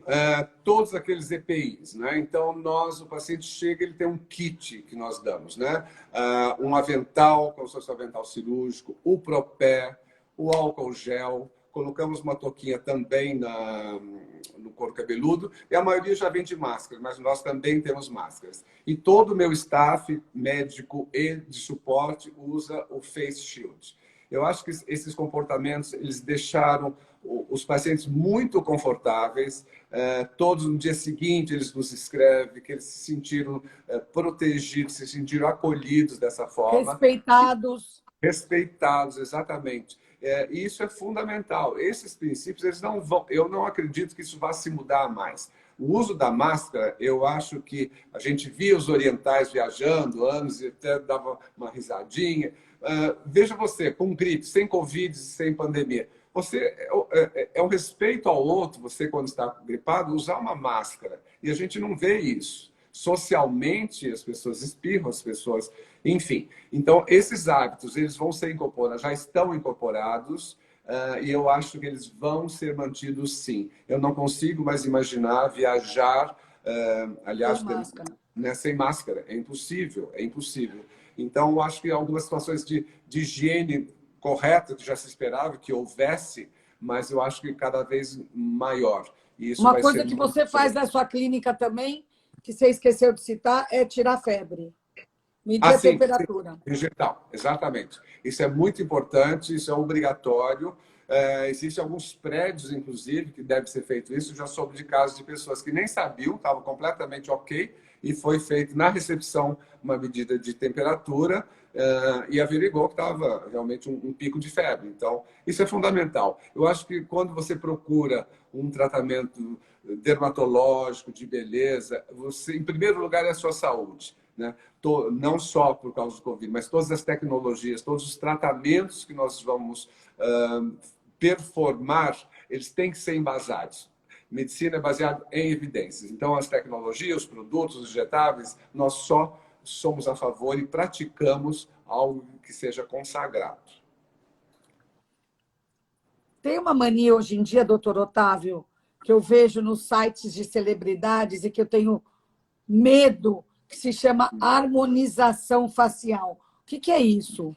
todos aqueles EPIs, né? Então, o paciente chega, ele tem um kit que nós damos, né? Um avental, como se fosse um avental cirúrgico, o propé, o álcool gel, colocamos uma touquinha também no couro cabeludo, e a maioria já vem de máscara, mas nós também temos máscaras. E todo o meu staff médico e de suporte usa o face shield. Eu acho que esses comportamentos, eles deixaram os pacientes muito confortáveis. Todos no dia seguinte eles nos escrevem que eles se sentiram protegidos, se sentiram acolhidos dessa forma. Respeitados. Respeitados, exatamente. E isso é fundamental. Esses princípios, eles não vão, eu não acredito que isso vá se mudar mais. O uso da máscara, eu acho que a gente via os orientais viajando anos e até dava uma risadinha. Veja você, com gripe, sem Covid, sem pandemia. Você é um respeito ao outro, você quando está gripado, usar uma máscara. E a gente não vê isso. Socialmente, as pessoas espirram, as pessoas... Enfim, então esses hábitos, eles vão ser incorporados, já estão incorporados, e eu acho que eles vão ser mantidos sim. Eu não consigo mais imaginar viajar, aliás, sem máscara. É impossível, é impossível. Então, eu acho que algumas situações de higiene correta, que já se esperava que houvesse, mas eu acho que cada vez maior. E isso uma coisa que você faz na sua clínica também, que você esqueceu de citar, é tirar febre. Medir a temperatura. Digital, exatamente. Isso é muito importante, isso é obrigatório. Existem alguns prédios, inclusive, que deve ser feito isso. Eu já soube de casos de pessoas que nem sabiam, estavam completamente ok, e foi feito na recepção uma medida de temperatura e averigou que estava realmente um pico de febre. Então, isso é fundamental. Eu acho que quando você procura um tratamento dermatológico, de beleza, você, em primeiro lugar, é a sua saúde. Né? Não só por causa do Covid, mas todas as tecnologias, todos os tratamentos que nós vamos performar, eles têm que ser embasados. Medicina é baseada em evidências. Então, as tecnologias, os produtos, os injetáveis, nós só somos a favor e praticamos algo que seja consagrado. Tem uma mania hoje em dia, doutor Otávio, que eu vejo nos sites de celebridades e que eu tenho medo, que se chama harmonização facial. O que é isso?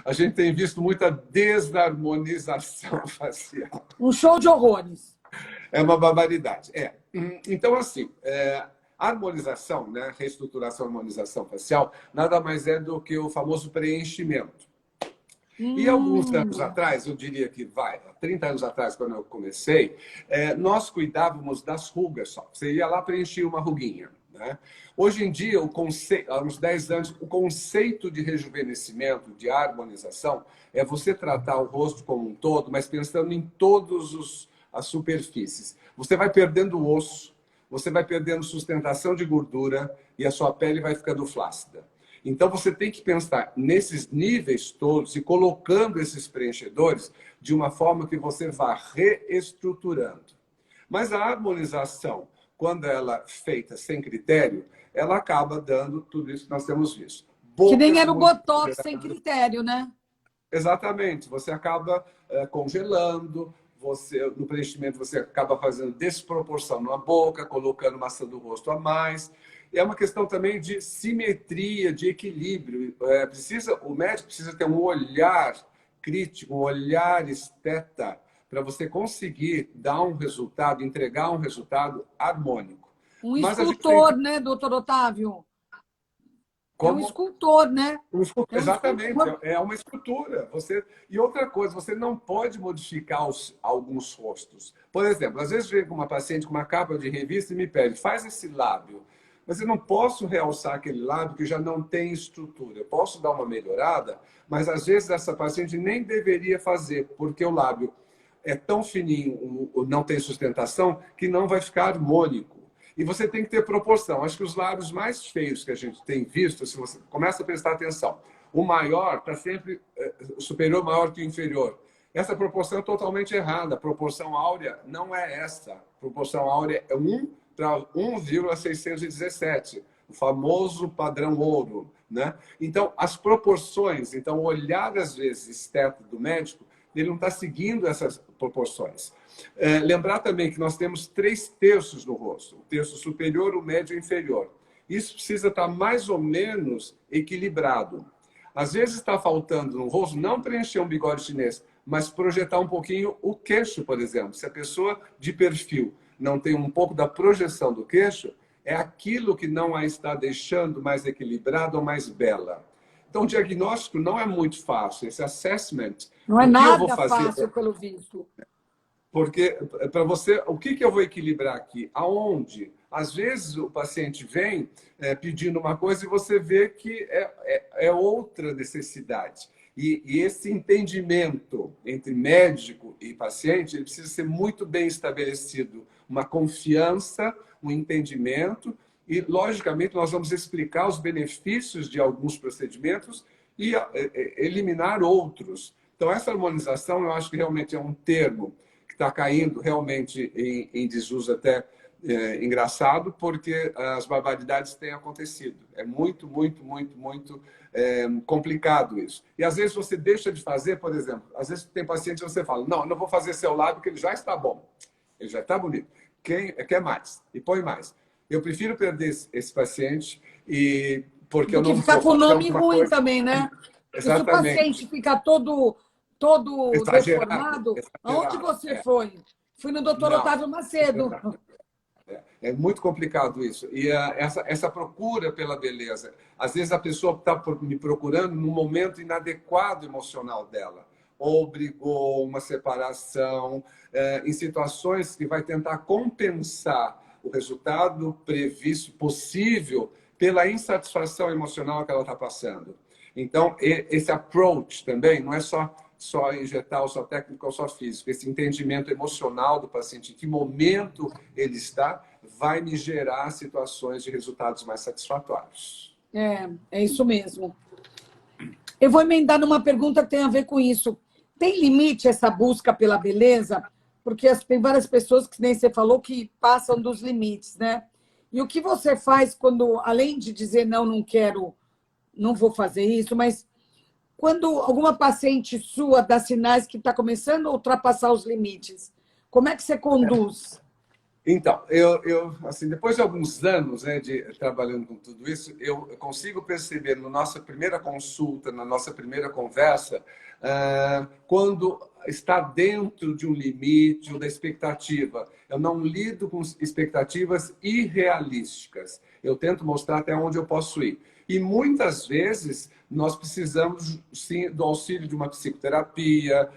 A gente tem visto muita desarmonização facial. Um show de horrores. É uma barbaridade. Então, assim, a harmonização, né, reestruturação, harmonização facial, nada mais é do que o famoso preenchimento. E alguns anos atrás, eu diria que há 30 anos atrás, quando eu comecei, nós cuidávamos das rugas só. Você ia lá preencher uma ruguinha. Né? Hoje em dia, há uns 10 anos, o conceito de rejuvenescimento, de harmonização, é você tratar o rosto como um todo, mas pensando em todas as superfícies. Você vai perdendo osso, você vai perdendo sustentação de gordura e a sua pele vai ficando flácida. Então, você tem que pensar nesses níveis todos e colocando esses preenchedores de uma forma que você vá reestruturando. Mas a harmonização, quando ela é feita sem critério, ela acaba dando tudo isso que nós temos visto. Que nem era o Botox sem critério, né? Exatamente. Você acaba congelando, no preenchimento você acaba fazendo desproporção na boca, colocando maçã do rosto a mais. E é uma questão também de simetria, de equilíbrio. O médico precisa ter um olhar crítico, um olhar esteta, para você conseguir dar um resultado, entregar um resultado harmônico. Um escultor, né, doutor Otávio? Como? É um escultor, né? Exatamente, é uma escultura. E outra coisa, você não pode modificar alguns rostos. Por exemplo, às vezes vem com uma paciente com uma capa de revista e me pede, faz esse lábio. Mas eu não posso realçar aquele lábio que já não tem estrutura. Eu posso dar uma melhorada, mas às vezes essa paciente nem deveria fazer, porque o lábio é tão fininho, não tem sustentação, que não vai ficar harmônico. E você tem que ter proporção. Acho que os lábios mais feios que a gente tem visto, se você começa a prestar atenção, o maior está sempre superior maior que o inferior. Essa proporção é totalmente errada. A proporção áurea não é essa. A proporção áurea é 1 para 1,617, o famoso padrão ouro. Né? Então, as proporções, o olhar, às vezes, estético do médico, ele não está seguindo essas proporções. Lembrar também que nós temos 3/3 no rosto, o terço superior, o médio e o inferior. Isso precisa estar mais ou menos equilibrado. Às vezes está faltando no rosto não preencher um bigode chinês, mas projetar um pouquinho o queixo, por exemplo. Se a pessoa de perfil não tem um pouco da projeção do queixo, é aquilo que não a está deixando mais equilibrada ou mais bela. Então, o diagnóstico não é muito fácil. Esse assessment, Não é o que eu nada vou fazer, fácil, pelo visto. porque para você, o que eu vou equilibrar aqui? Aonde? Às vezes o paciente vem pedindo uma coisa e você vê que é outra necessidade. E esse entendimento entre médico e paciente ele precisa ser muito bem estabelecido. Uma confiança, um entendimento. E, logicamente, nós vamos explicar os benefícios de alguns procedimentos e eliminar outros. Então, essa harmonização, eu acho que realmente é um termo que está caindo realmente em desuso até engraçado, porque as barbaridades têm acontecido. É muito, muito, muito, muito complicado isso. E, às vezes, você deixa de fazer, por exemplo, às vezes tem paciente que você fala, não, eu não vou fazer seu lábio porque ele já está bom, ele já está bonito. Quer mais? E põe mais. Eu prefiro perder esse paciente porque eu não ficar com o nome ruim coisa... também, né? Exatamente. Se o paciente fica todo deformado, aonde você foi? Fui no doutor Otávio Macedo. É muito complicado isso. E essa procura pela beleza. Às vezes a pessoa está me procurando num momento inadequado emocional dela. Ou brigou, uma separação, em situações que vai tentar compensar o resultado previsto, possível, pela insatisfação emocional que ela está passando. Então, esse approach também não é só injetar, ou só técnico, ou só físico. Esse entendimento emocional do paciente, em que momento ele está, vai me gerar situações de resultados mais satisfatórios. É isso mesmo. Eu vou emendar numa pergunta que tem a ver com isso. Tem limite essa busca pela beleza? Porque tem várias pessoas que nem você falou que passam dos limites, né? E o que você faz quando, além de dizer não, não quero, não vou fazer isso, mas quando alguma paciente sua dá sinais que está começando a ultrapassar os limites, como é que você conduz? Então, eu assim, depois de alguns anos de trabalhando com tudo isso, eu consigo perceber na nossa primeira consulta, na nossa primeira conversa, quando está dentro de um limite ou da expectativa. Eu não lido com expectativas irrealísticas. Eu tento mostrar até onde eu posso ir. E muitas vezes nós precisamos sim do auxílio de uma psicoterapia,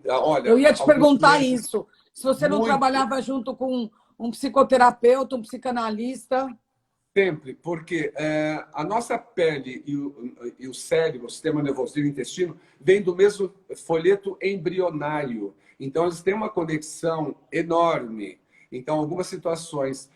olha, eu ia te perguntar vezes, isso. Se você não trabalhava junto com um psicoterapeuta, um psicanalista? Sempre, porque a nossa pele e o cérebro, o sistema nervoso e o intestino, vêm do mesmo folheto embrionário. Então, eles têm uma conexão enorme. Então, algumas situações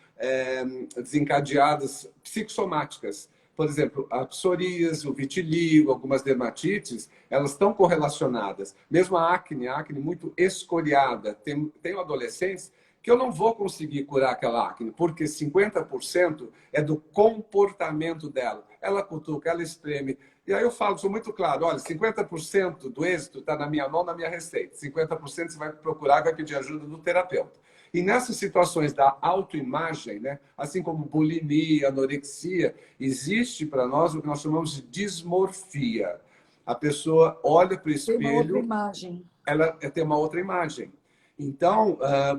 desencadeadas psicossomáticas, por exemplo, a psoríase, o vitiligo, algumas dermatites, elas estão correlacionadas. Mesmo a acne muito escoriada. Tem adolescentes que eu não vou conseguir curar aquela acne, porque 50% é do comportamento dela. Ela cutuca, ela espreme. E aí eu falo, sou muito claro, olha, 50% do êxito está na minha mão, na minha receita. 50% você vai procurar, vai pedir ajuda do terapeuta. E nessas situações da autoimagem, né, assim como bulimia, anorexia, existe para nós o que nós chamamos de dismorfia. A pessoa olha para o espelho, tem uma outra imagem. Ela tem uma outra imagem. Então,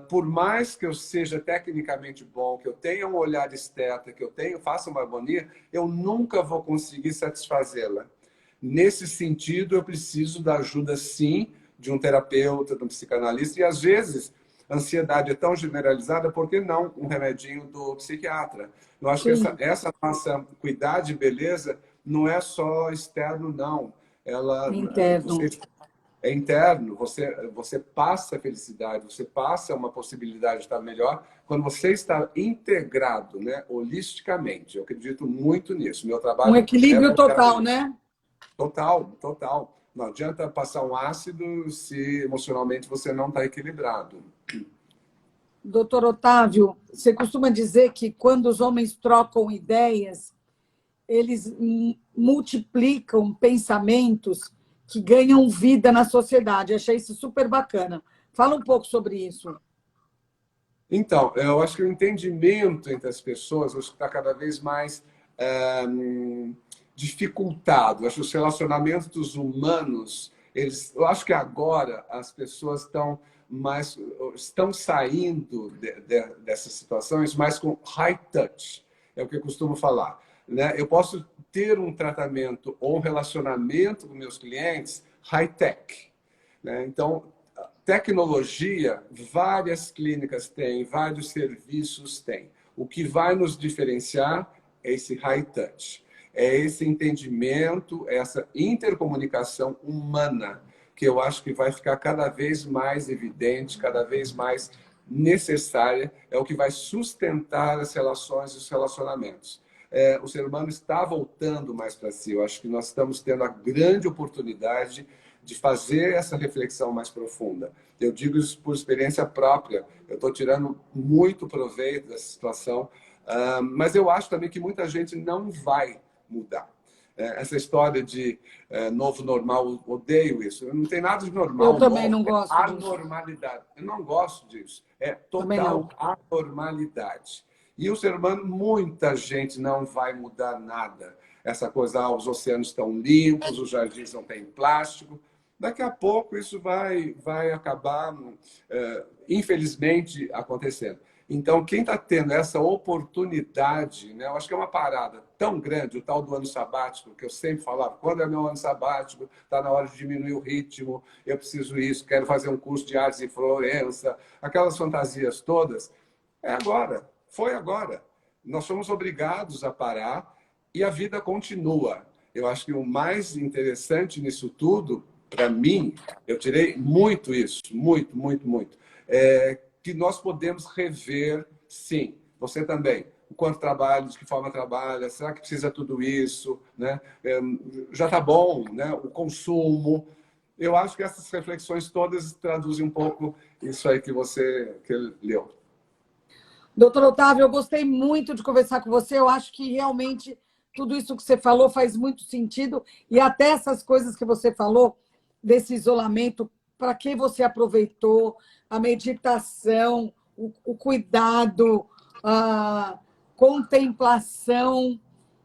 por mais que eu seja tecnicamente bom, que eu tenha um olhar esteta, que eu faça uma harmonia, eu nunca vou conseguir satisfazê-la. Nesse sentido, eu preciso da ajuda, sim, de um terapeuta, de um psicanalista, e às vezes a ansiedade é tão generalizada, por que não um remedinho do psiquiatra? Eu acho que essa nossa cuidar de beleza não é só externo, não. Ela é interno, você passa a felicidade, você passa uma possibilidade de estar melhor quando você está integrado, né, holisticamente. Eu acredito muito nisso. Meu trabalho um equilíbrio total, né? Total. Não adianta passar um ácido se emocionalmente você não está equilibrado. Doutor Otávio, você costuma dizer que quando os homens trocam ideias, eles multiplicam pensamentos que ganham vida na sociedade. Achei isso super bacana. Fala um pouco sobre isso. Então, eu acho que o entendimento entre as pessoas está cada vez mais dificultado. Eu acho que os relacionamentos humanos, eu acho que agora as pessoas estão saindo dessas situações mais com high touch, é o que eu costumo falar, né? Eu posso ter um tratamento ou um relacionamento com meus clientes high tech, né? Então, tecnologia, várias clínicas têm, vários serviços têm. O que vai nos diferenciar é esse high touch, é esse entendimento, essa intercomunicação humana, que eu acho que vai ficar cada vez mais evidente, cada vez mais necessária, é o que vai sustentar as relações e os relacionamentos. O ser humano está voltando mais para si. Eu acho que nós estamos tendo a grande oportunidade de fazer essa reflexão mais profunda. Eu digo isso por experiência própria. Eu estou tirando muito proveito dessa situação, mas eu acho também que muita gente não vai mudar. Essa história de novo normal, odeio isso. Não tem nada de normal. Eu também novo, não gosto disso. Anormalidade. Eu não gosto disso. É Também total não. anormalidade. E o ser humano, muita gente não vai mudar nada. Essa coisa, os oceanos estão limpos, os jardins não têm plástico. Daqui a pouco isso vai acabar, infelizmente, acontecendo. Então, quem está tendo essa oportunidade, né, eu acho que é uma parada tão grande, o tal do ano sabático, que eu sempre falava, quando é meu ano sabático, está na hora de diminuir o ritmo, eu preciso isso, quero fazer um curso de artes em Florença, aquelas fantasias todas. É agora, foi agora. Nós somos obrigados a parar e a vida continua. Eu acho que o mais interessante nisso tudo, para mim, eu tirei muito isso, muito, muito, muito, que nós podemos rever, sim, você também, o quanto trabalha, de que forma trabalha, será que precisa tudo isso, né? Já está bom, né? O consumo. Eu acho que essas reflexões todas traduzem um pouco isso aí que leu. Doutor Otávio, eu gostei muito de conversar com você. Eu acho que realmente tudo isso que você falou faz muito sentido. E até essas coisas que você falou, desse isolamento, para que você aproveitou, a meditação, o cuidado, a contemplação.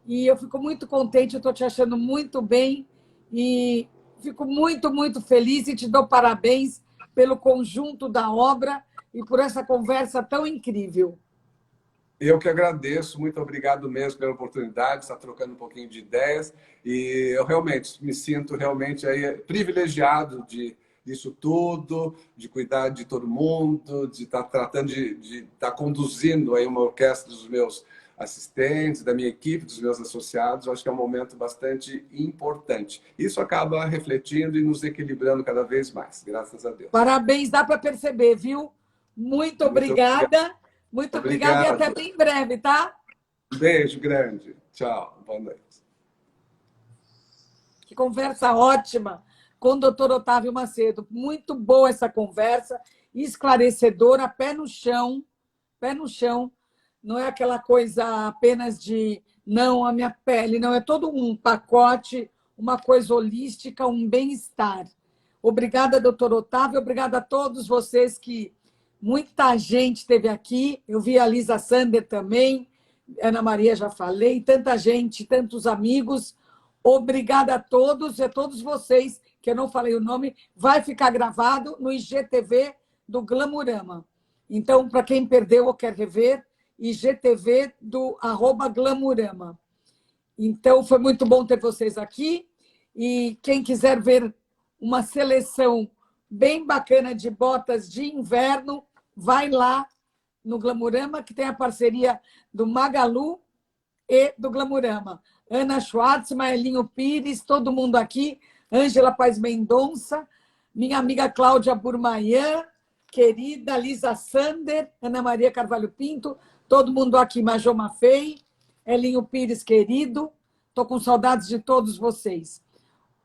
E eu fico muito contente, eu estou te achando muito bem. E fico muito, muito feliz e te dou parabéns pelo conjunto da obra e por essa conversa tão incrível. Eu que agradeço, muito obrigado mesmo pela oportunidade de estar trocando um pouquinho de ideias e eu realmente me sinto aí privilegiado disso tudo, de cuidar de todo mundo, de estar tratando de estar conduzindo aí uma orquestra dos meus assistentes, da minha equipe, dos meus associados. Eu acho que é um momento bastante importante. Isso acaba refletindo e nos equilibrando cada vez mais, graças a Deus. Parabéns, dá para perceber, viu? Muito obrigada. Muito obrigada e até bem breve, tá? Um beijo grande. Tchau. Boa noite. Que conversa ótima com o doutor Otávio Macedo. Muito boa essa conversa, esclarecedora, pé no chão. Pé no chão. Não é aquela coisa apenas de não, a minha pele, não. É todo um pacote, uma coisa holística, um bem-estar. Obrigada, doutor Otávio. Obrigada a todos vocês que muita gente esteve aqui. Eu vi a Lisa Sander também, Ana Maria já falei, tanta gente, tantos amigos. Obrigada a todos e a todos vocês, que eu não falei o nome, vai ficar gravado no IGTV do Glamurama. Então, para quem perdeu ou quer rever, IGTV do @Glamurama. Então, foi muito bom ter vocês aqui. E quem quiser ver uma seleção bem bacana de botas de inverno, vai lá no Glamurama, que tem a parceria do Magalu e do Glamurama. Ana Schwartz, Maelinho Pires, todo mundo aqui, Ângela Paz Mendonça, minha amiga Cláudia Burmaian, querida Lisa Sander, Ana Maria Carvalho Pinto, todo mundo aqui, Majô Mafei, Elinho Pires, querido, estou com saudades de todos vocês.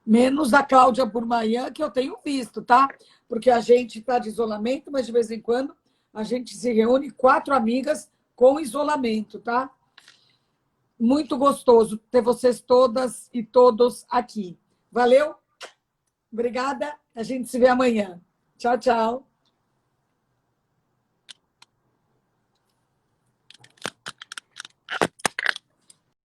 Menos a Cláudia Burmaian, que eu tenho visto, tá? Porque a gente está de isolamento, mas de vez em quando a gente se reúne, 4 amigas com isolamento, tá? Muito gostoso ter vocês todas e todos aqui. Valeu? Obrigada. A gente se vê amanhã. Tchau, tchau.